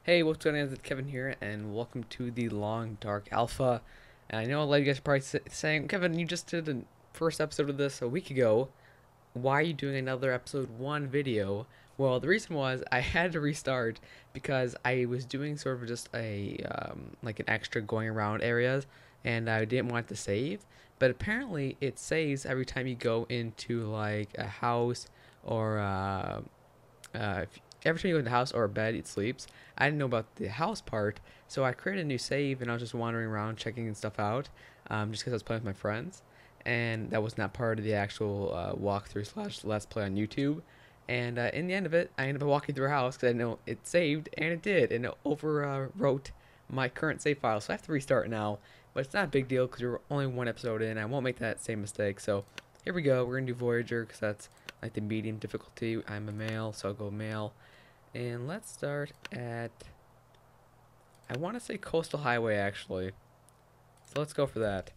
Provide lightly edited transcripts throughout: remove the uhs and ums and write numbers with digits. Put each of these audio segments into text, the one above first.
Hey, what's going on? It's Kevin here, and welcome to the Long Dark Alpha. And I know a lot of you guys are probably saying, Kevin, you just did the first episode of this a week ago. Why are you doing another episode 1 video? Well, the reason was I had to restart because I was doing sort of just like an extra going around areas, and I didn't want to save. But apparently, it saves every time you go into like a house or every time you go in the house or a bed, it sleeps. I didn't know about the house part, so I created a new save and I was just wandering around checking stuff out, just because I was playing with my friends, and that was not part of the actual walkthrough slash let's play on YouTube. And in the end of it, I ended up walking through a house because I know it saved, and it did, and it overwrote my current save file, so I have to restart now. But it's not a big deal because we're only one episode in. I won't make that same mistake. So here we go. We're gonna do Voyager because that's like the medium difficulty. I'm a male, so I'll go male. And let's start at, I want to say Coastal Highway actually. So let's go for that.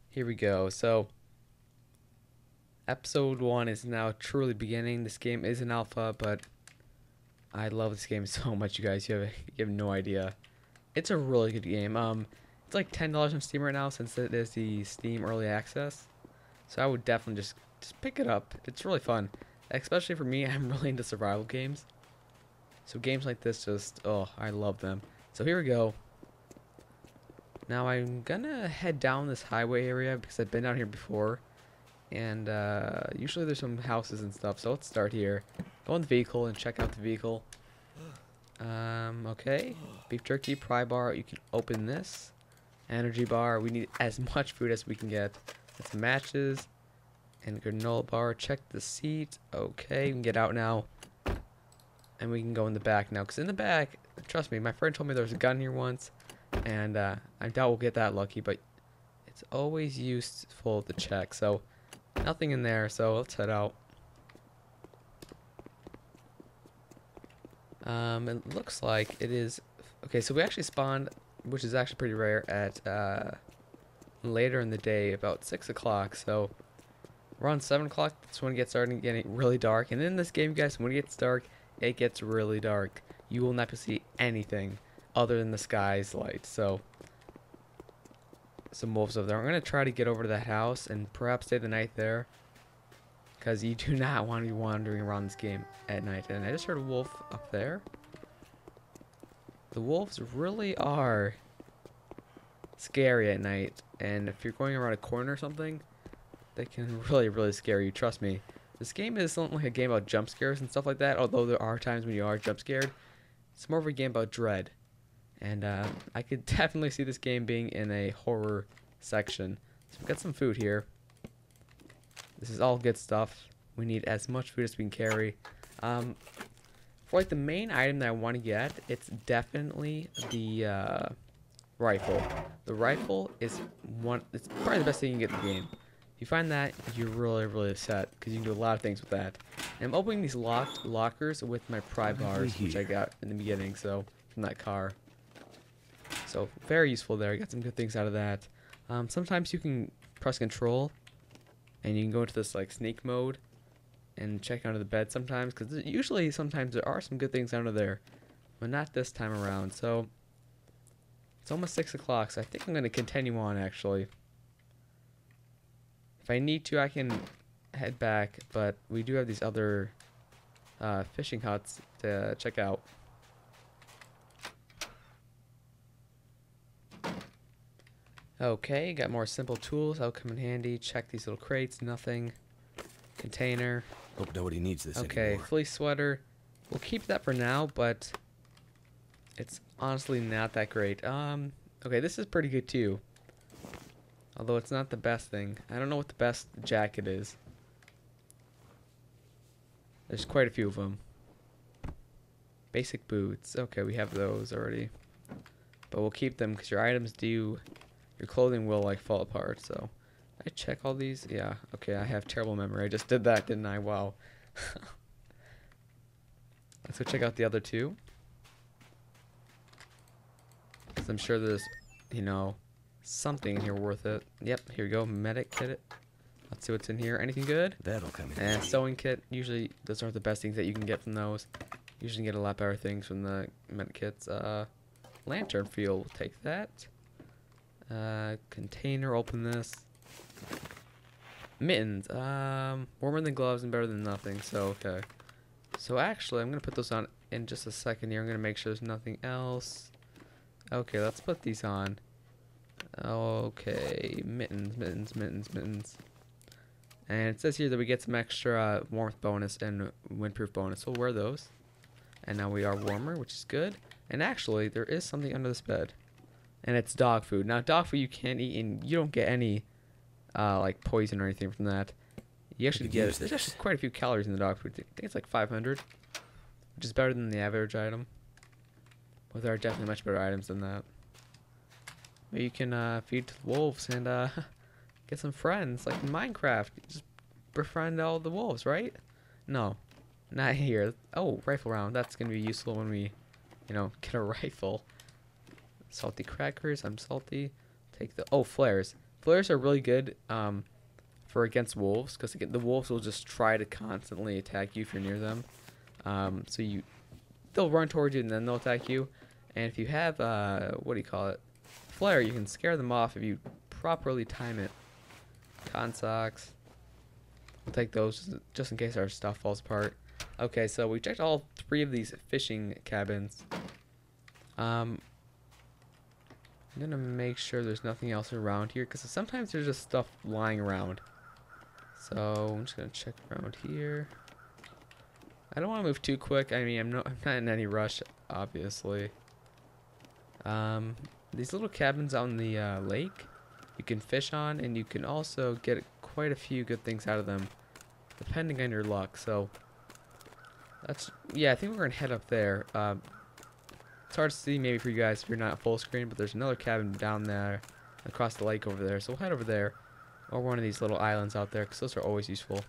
Here we go. So episode 1 is now truly beginning. This game is an alpha, but I love this game so much, you guys. You have no idea. It's a really good game. It's like $10 on Steam right now since it is the Steam Early Access. So I would definitely just pick it up. It's really fun. Especially for me, I'm really into survival games. So games like this just, oh, I love them. So here we go. Now I'm gonna head down this highway area because I've been down here before. And usually there's some houses and stuff. So let's start here. Go in the vehicle and check out the vehicle. Okay. Beef jerky, pry bar. You can open this. Energy bar. We need as much food as we can get. That's matches. And granola bar. Check the seat. Okay, we can get out now. And we can go in the back now. Because in the back, trust me, my friend told me there was a gun here once. And I doubt we'll get that lucky. But it's always useful to check. So, nothing in there. So, let's head out. It looks like it is... Okay, so we actually spawned, which is actually pretty rare, at later in the day, about 6 o'clock. So... around 7 o'clock, that's when it gets starting getting really dark. And in this game, guys, when it gets dark, it gets really dark. You will not be able to see anything other than the sky's light. So, some wolves over there. I'm going to try to get over to that house and perhaps stay the night there. Because you do not want to be wandering around this game at night. And I just heard a wolf up there. The wolves really are scary at night. And if you're going around a corner or something, they can really scare you, trust me. This game isn't like a game about jump scares and stuff like that, although there are times when you are jump scared. It's more of a game about dread. And I could definitely see this game being in a horror section. So we've got some food here. This is all good stuff. We need as much food as we can carry. For like the main item that I want to get, it's definitely the rifle. The rifle is it's probably the best thing you can get in the game. If you find that, you're really set because you can do a lot of things with that. And I'm opening these lockers with my pry bars, which I got in the beginning, so from that car. So very useful there. I got some good things out of that. Sometimes you can press control, and you can go into this like sneak mode and check under the bed sometimes, because usually sometimes there are some good things under there, but not this time around. So it's almost 6 o'clock, so I think I'm going to continue on actually. If I need to, I can head back, but we do have these other fishing huts to check out. Okay, got more simple tools. That'll come in handy. Check these little crates. Nothing. Container. Hope nobody needs this okay, anymore. fleece sweater. We'll keep that for now, but it's honestly not that great. Okay, this is pretty good too. Although it's not the best thing. I don't know what the best jacket is. There's quite a few of them. Basic boots. Okay, we have those already. But we'll keep them because your items do... your clothing will like fall apart, so... I check all these? Yeah. Okay, I have terrible memory. I just did that, didn't I? Wow. Let's go check out the other two. Because I'm sure there's, you know... something in here worth it. Yep, here we go. Medic kit. Let's see what's in here. Anything good? That'll come in. And sewing kit. Usually, those aren't the best things that you can get from those. Usually get a lot better things from the med kits. Lantern fuel. We'll take that. Container. Open this. Mittens. Warmer than gloves and better than nothing. So, okay. So, actually, I'm going to put those on in just a second here. I'm going to make sure there's nothing else. Okay, let's put these on. Okay. Mittens, mittens, mittens, mittens. And it says here that we get some extra warmth bonus and windproof bonus. So we'll wear those. And now we are warmer, which is good. And actually, there is something under this bed. And it's dog food. Now, dog food you can't eat, and you don't get any like poison or anything from that. You actually get, there's actually quite a few calories in the dog food. I think it's like 500, which is better than the average item. But there are definitely much better items than that. But you can feed to the wolves and get some friends, like in Minecraft. You just befriend all the wolves, right? No, not here. Oh, rifle round. That's gonna be useful when we, you know, get a rifle. Salty crackers. I'm salty. Take the flares. Flares are really good for against wolves, because the wolves will just try to constantly attack you if you're near them. So they'll run towards you and then they'll attack you. And if you have what do you call it? Flare, you can scare them off if you properly time it. Con socks. We'll take those just in case our stuff falls apart. Okay, so we checked all 3 of these fishing cabins. I'm gonna make sure there's nothing else around here, because sometimes there's just stuff lying around. So I'm just gonna check around here. I don't want to move too quick. I mean, I'm not in any rush, obviously. These little cabins on the lake, you can fish on, and you can also get quite a few good things out of them, depending on your luck. So that's, yeah, I think we're gonna head up there. It's hard to see maybe for you guys if you're not full screen, but there's another cabin down there across the lake over there. So we'll head over there, or one of these little islands out there, because those are always useful.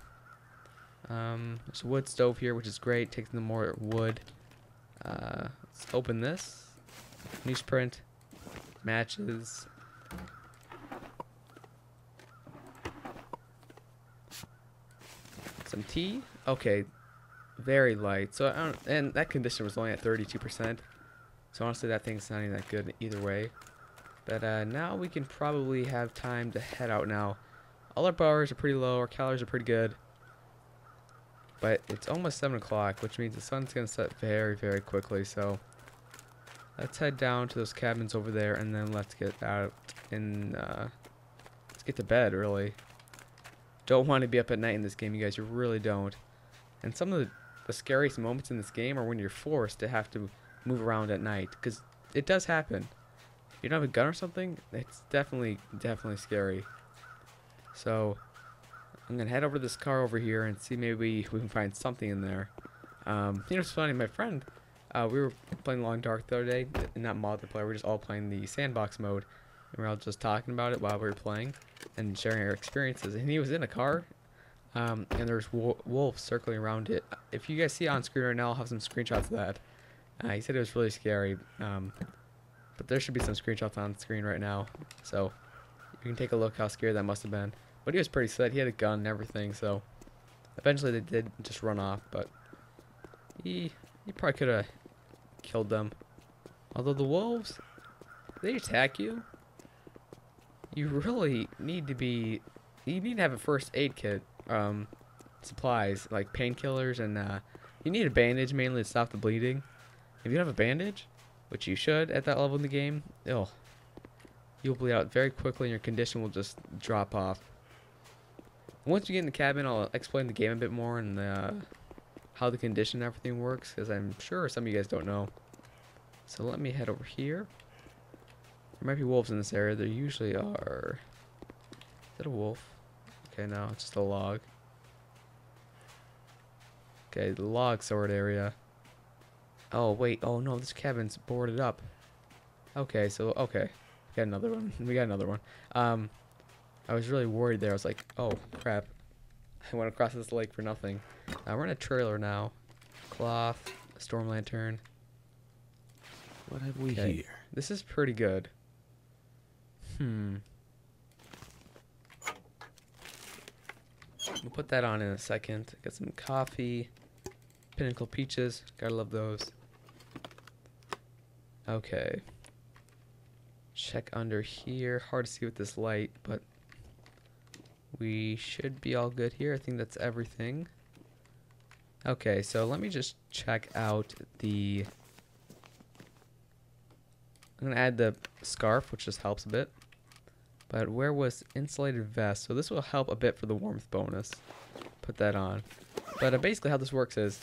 There's a wood stove here, which is great. Takes the more wood. Let's open this. Newsprint. Matches. Some tea. Okay. Very light. So and that condition was only at 32%. So honestly, that thing's not even that good either way. But now we can probably have time to head out now. All our bars are pretty low. Our calories are pretty good. But it's almost 7 o'clock, which means the sun's going to set very, very quickly. So let's head down to those cabins over there, and then let's get out and let's get to bed, really. Don't want to be up at night in this game, you guys. You really don't. And some of the scariest moments in this game are when you're forced to have to move around at night, because it does happen. If you don't have a gun or something, it's definitely scary. So I'm gonna head over to this car over here and see maybe we can find something in there. You know, it's funny, my friend, we were playing Long Dark the other day, not multiplayer, we were just all playing the Sandbox mode, and we were all just talking about it while we were playing and sharing our experiences. And he was in a car, and there's wolves circling around it. If you guys see it on screen right now, I'll have some screenshots of that. He said it was really scary, but there should be some screenshots on screen right now, so you can take a look how scary that must have been. But he was pretty sad. He had a gun and everything, so eventually they did just run off, but he probably could have killed them. Although the wolves, they attack you, you really need to have a first aid kit, supplies like painkillers, and you need a bandage mainly to stop the bleeding. If you don't have a bandage, which you should at that level in the game, you'll bleed out very quickly and your condition will just drop off. Once you get in the cabin, I'll explain the game a bit more and how the condition and everything works, because I'm sure some of you guys don't know. So let me head over here. There might be wolves in this area. There usually are. Is that a wolf? Okay, no, it's just a log. Okay, the log sword area. Oh, wait. Oh, no, this cabin's boarded up. Okay, so, okay. We got another one. We got another one. I was really worried there. I was like, oh, crap. I went across this lake for nothing. We're in a trailer now. Cloth, a storm lantern. What have we here? This is pretty good. We'll put that on in a second. Get some coffee. Pinnacle peaches. Gotta love those. Okay. Check under here. Hard to see with this light, but we should be all good here. I think that's everything. Okay, so let me just check out the... I'm going to add the scarf, which just helps a bit. But where was insulated vest? So this will help a bit for the warmth bonus. Put that on. But basically how this works is,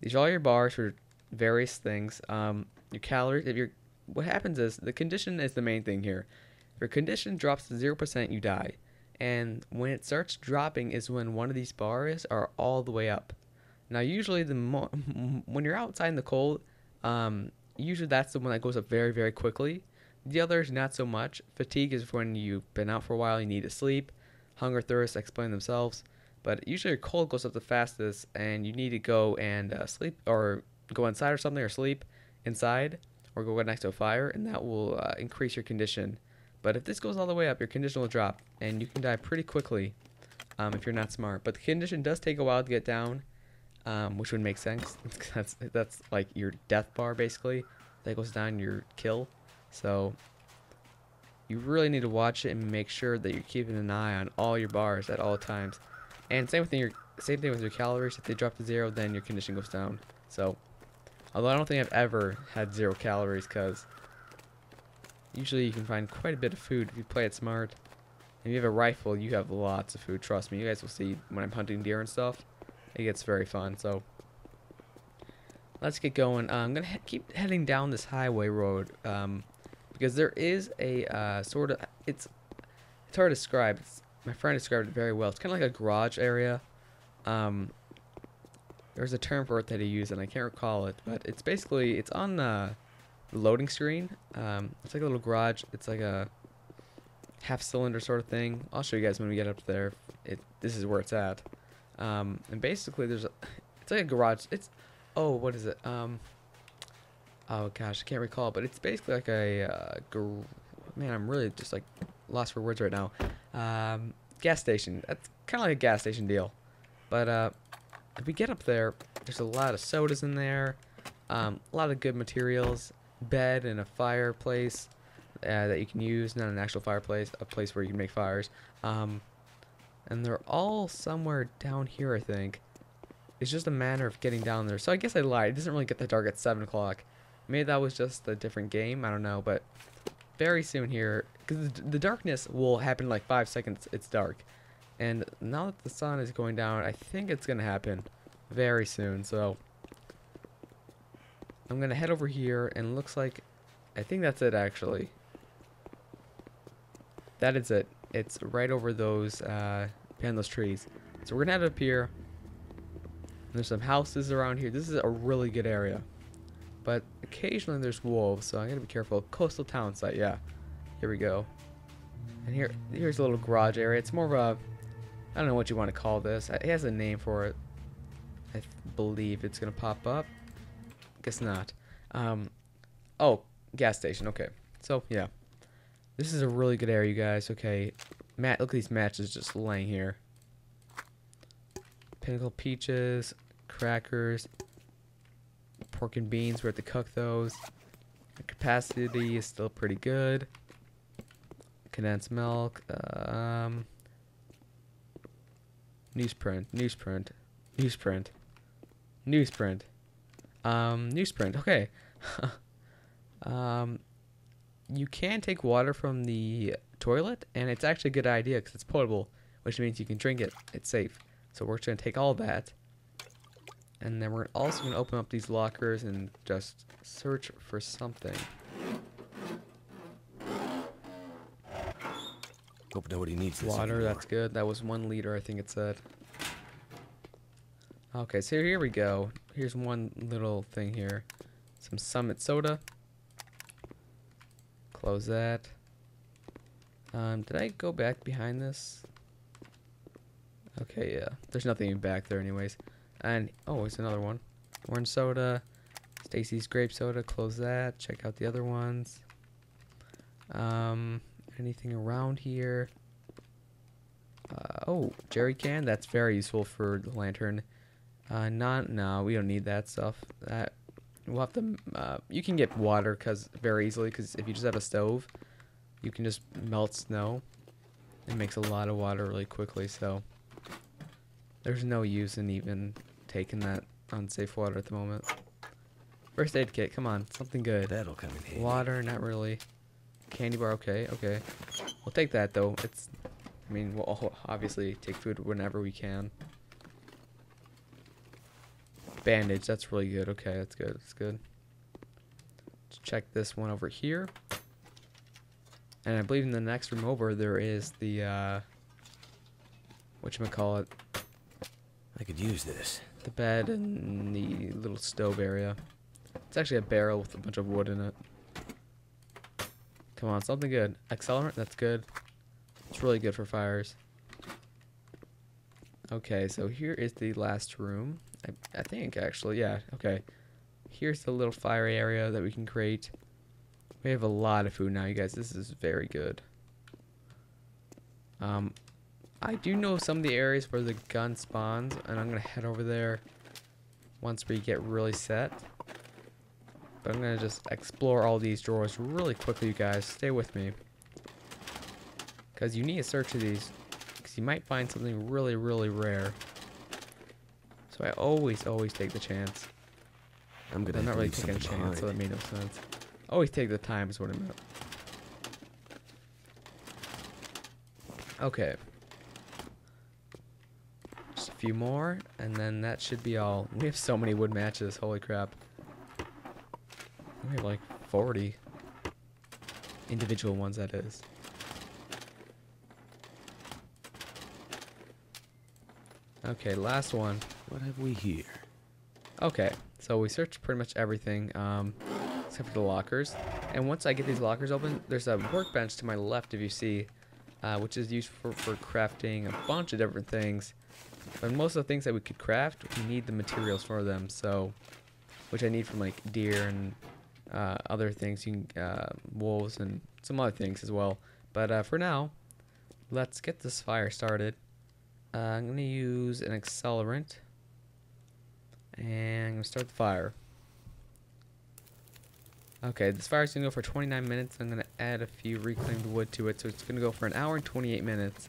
these are all your bars for various things. Your calories, what happens is, the condition is the main thing here. If your condition drops to 0%, you die. And when it starts dropping is when one of these bars are all the way up. Now usually when you're outside in the cold, usually that's the one that goes up very, very quickly. The others, not so much. Fatigue is when you've been out for a while, you need to sleep. Hunger, thirst explain themselves. But usually your cold goes up the fastest, and you need to go and sleep, or go inside or something, or sleep inside, or go next to a fire, and that will increase your condition. But if this goes all the way up, your condition will drop, and you can die pretty quickly if you're not smart. But the condition does take a while to get down, which would make sense. that's like your death bar, basically. That goes down your kill. So you really need to watch it and make sure that you're keeping an eye on all your bars at all times. And same thing with your calories. If they drop to 0, then your condition goes down. So, although I don't think I've ever had 0 calories, because usually you can find quite a bit of food if you play it smart. If you have a rifle, you have lots of food. Trust me, you guys will see when I'm hunting deer and stuff. It gets very fun. So let's get going. I'm gonna keep heading down this highway road because there is a sort of it's hard to describe. My friend described it very well. It's kind of like a garage area. There's a term for it that he used, and I can't recall it, but it's basically it's on the loading screen. It's like a little garage. It's like a half cylinder sort of thing. I'll show you guys when we get up there. This is where it's at. And basically it's like a garage. Oh, what is it? Oh gosh, I can't recall, but it's basically like a man, I'm really just like lost for words right now. Gas station. That's kind of like a gas station deal. But if we get up there, there's a lot of sodas in there, a lot of good materials, bed and a fireplace that you can use, not an actual fireplace, a place where you can make fires. And they're all somewhere down here, I think. It's just a matter of getting down there. So I guess I lied. It doesn't really get that dark at 7 o'clock. Maybe that was just a different game. I don't know. But very soon here, because the darkness will happen in like 5 seconds. It's dark. And now that the sun is going down, I think it's going to happen very soon. So I'm going to head over here. And it looks like, I think that's it actually. That is it. It's right over those, behind those trees. So we're going to head up here. There's some houses around here. This is a really good area. But occasionally there's wolves, so I gotta be careful. Coastal town site, yeah. Here we go. And here's a little garage area. It's more of a, I don't know what you want to call this. It has a name for it. I believe it's gonna pop up. Guess not. Oh, gas station. Okay. So yeah, this is a really good area, you guys. Okay, look at these matches just laying here. Pinnacle peaches, crackers, pork and beans. We have to cook those. The capacity is still pretty good. Condensed milk. Newsprint. Okay. You can take water from the toilet, and it's actually a good idea because it's potable, which means you can drink it. It's safe. So we're going to take all that. And then we're also going to open up these lockers and just search for something. Hope nobody needs this Water, anymore. that's good. That was 1 liter, I think it said. Okay, so here we go. Here's one little thing here. Some Summit soda. Close that. Did I go back behind this? Okay, yeah. There's nothing back there anyways. And, oh, it's another one. Orange soda. Stacy's grape soda. Close that. Check out the other ones. Anything around here? Oh, jerry can. That's very useful for the lantern. No, we don't need that stuff. That we'll have to. You can get water very easily because if you just have a stove, you can just melt snow. It makes a lot of water really quickly. So there's no use in even taking that unsafe water at the moment. First aid kit. Come on, something good. That'll come in handy. Water, not really. Candy bar. Okay. We'll take that though. I mean, we'll obviously take food whenever we can. Bandage, that's really good. Okay, that's good. Let's check this one over here. And I believe in the next room over there is the whatchamacallit? I could use this. The bed and the little stove area. It's actually a barrel with a bunch of wood in it. Come on, something good. Accelerant, that's good. It's really good for fires. Okay, so here is the last room. I think actually, yeah, okay. Here's the little fire area that we can create. We have a lot of food now, you guys. This is very good. I do know some of the areas where the gun spawns, and I'm gonna head over there once we get really set. But I'm gonna just explore all these drawers really quickly, you guys. Stay with me. Because you need to search of these, because you might find something really, really rare. So I always take the chance. I'm not really taking a chance, so that made no sense. Always take the time is what I meant. Okay. Just a few more, and then that should be all. We have so many wood matches, holy crap. We have like 40 individual ones, that is. Okay, last one. What have we here? Okay, so we searched pretty much everything, except for the lockers. And once I get these lockers open, there's a workbench to my left, if you see, which is used for crafting a bunch of different things. But most of the things that we could craft, we need the materials for them. So, which I need from like deer and other things, wolves and some other things as well. But for now, let's get this fire started. I'm going to use an accelerant, and I'm going to start the fire. Okay, this fire is going to go for 29 minutes. I'm going to add a few reclaimed wood to it, so it's going to go for 1 hour and 28 minutes,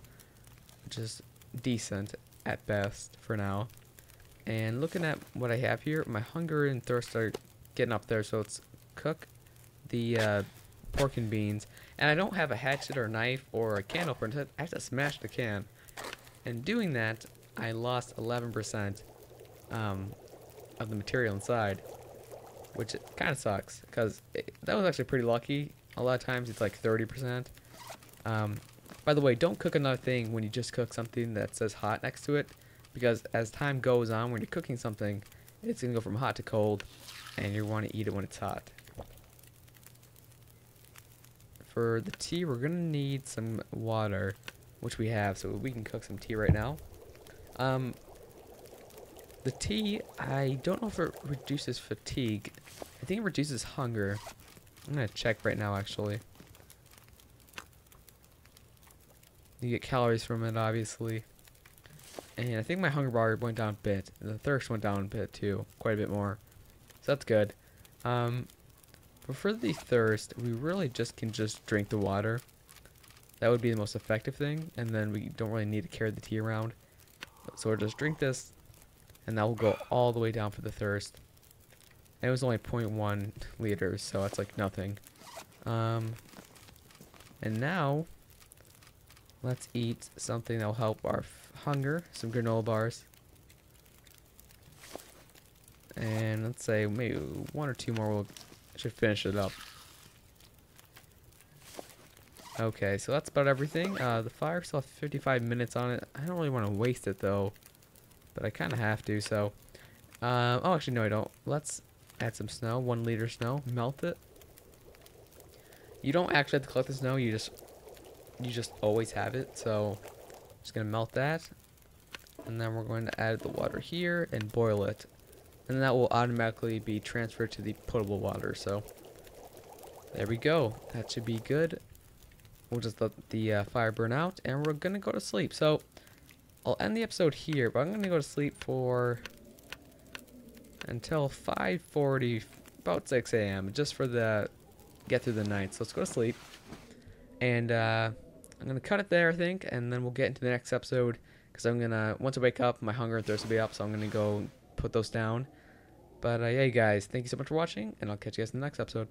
which is decent at best for now. And looking at what I have here, my hunger and thirst are getting up there, so let's cook the pork and beans. And I don't have a hatchet or a knife or a can opener, so I have to smash the can. And doing that, I lost 11% of the material inside, which kind of sucks, because that was actually pretty lucky. A lot of times it's like 30%. By the way, don't cook another thing when you just cook something that says hot next to it, because as time goes on, when you're cooking something, it's going to go from hot to cold, and you want to eat it when it's hot. For the tea, we're going to need some water, which we have, so we can cook some tea right now. The tea, I don't know if it reduces fatigue. I think it reduces hunger. I'm going to check right now, actually. You get calories from it, obviously. And I think my hunger bar went down a bit. And the thirst went down a bit, too. Quite a bit more. So that's good. But for the thirst, we really can just drink the water. That would be the most effective thing, and then we don't really need to carry the tea around. So we'll just drink this, and that will go all the way down for the thirst. And it was only 0.1 liters, so that's like nothing. And now, let's eat something that will help our hunger, some granola bars. And let's say maybe 1 or 2 more should finish it up. Okay, so that's about everything. The fire still has 55 minutes on it. I don't really want to waste it though, but I kind of have to. So, oh, actually no, I don't. Let's add some snow. 1 liter snow. Melt it. You don't actually have to collect the snow. You just always have it. So, just gonna melt that, and then we're going to add the water here and boil it, and that will automatically be transferred to the potable water. So, there we go. That should be good. we'll just let the fire burn out, and we're gonna go to sleep. So I'll end the episode here, but I'm gonna go to sleep for until 5:40, about 6 a.m. just for the get through the night. So let's go to sleep, and I'm gonna cut it there, I think, and then we'll get into the next episode because I'm gonna once I wake up, my hunger and thirst will be up, so I'm gonna go put those down. But yeah, you guys, thank you so much for watching, and I'll catch you guys in the next episode.